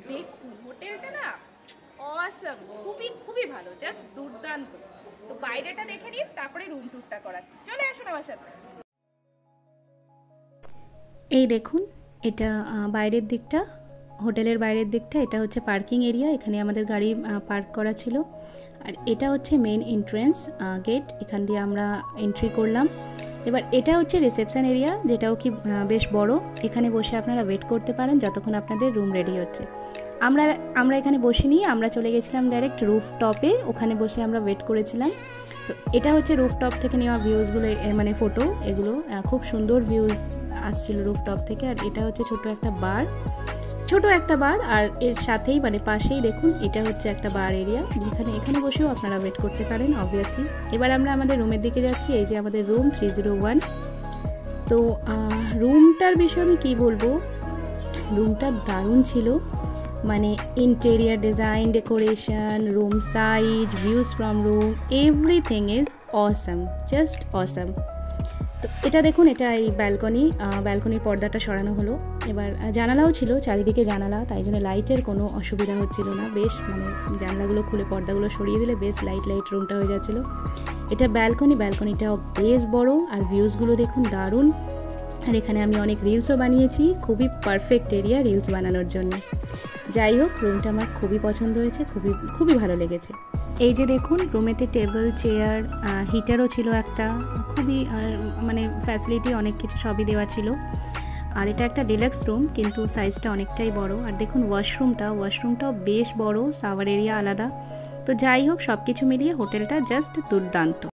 দেখুন হোটেলটা না অসাম, খুবই খুবই ভালো, জাস্ট দুর্দান্ত। তো বাইরেটা দেখে নিন, তারপরে রুম ট্যুরটা করাচ্ছি। চলে আসুন আমার সাথে। এই দেখুন, এটা বাইরের দিকটা, হোটেলের বাইরের দিকটা। এটা হচ্ছে পার্কিং এরিয়া, এখানে আমাদের গাড়ি পার্ক করা ছিল। আর এটা হচ্ছে মেন এন্ট্রেন্স গেট, এখান দিয়ে আমরা এন্ট্রি করলাম। এবার এটা হচ্ছে রিসেপশন এরিয়া, যেটাও কি বেশ বড়। এখানে বসে আপনারা ওয়েট করতে পারেন যতক্ষণ আপনাদের রুম রেডি হচ্ছে। আমরা এখানে বসিনি, আমরা চলে গেছিলাম ডাইরেক্ট রুফ টপে, ওখানে বসে আমরা ওয়েট করেছিলাম। তো এটা হচ্ছে রুফ টপ থেকে নেওয়া ভিউজগুলো, মানে ফটো, এগুলো খুব সুন্দর ভিউজ আসছিল রুফ টপ থেকে। আর এটা হচ্ছে ছোট একটা বার, আর এর সাথেই মানে পাশেই দেখুন এটা হচ্ছে একটা বার এরিয়া, যেখানে এখানে বসেও আপনারা ওয়েট করতে পারেন অবভিয়াসলি। এবার আমরা আমাদের রুমের দিকে যাচ্ছি। এই যে আমাদের রুম 301। তো রুমটার বিষয়ে আমি কী বলবো, রুমটা দারুণ ছিল, মানে interior design, decoration, room size, views from room, everything is awesome, just awesome. তো এটা দেখুন, এটা এই ব্যালকনির পর্দাটা সরানো হলো। এবার জানালাও ছিল, চারিদিকে জানালা, তাই জন্য লাইটের কোনো অসুবিধা হচ্ছিল না। বেশ মানে জানলাগুলো খুলে পর্দাগুলো সরিয়ে দিলে বেশ লাইট রুমটা হয়ে যাচ্ছিলো। এটা ব্যালকনিটাও বেশ বড়, আর ভিউজগুলো দেখুন দারুণ। আর এখানে আমি অনেক রিলসও বানিয়েছি, খুবই পারফেক্ট এরিয়া রিলস বানানোর জন্য। যাই হোক, রুমটা আমার খুবই পছন্দ হয়েছে, খুবই ভালো লেগেছে। এই যে দেখুন, রুমেতে টেবিল, চেয়ার, হিটারও ছিল একটা, খুবই মানে ফ্যাসিলিটি অনেক কিছু সবই দেওয়া ছিল। আর এটা একটা ডিলাক্স রুম, কিন্তু সাইজটা অনেকটাই বড়। আর দেখুন ওয়াশরুমটাও বেশ বড়, শাওয়ার এরিয়া আলাদা। তো যাই হোক, সব কিছু মিলিয়ে হোটেলটা জাস্ট দুর্দান্ত।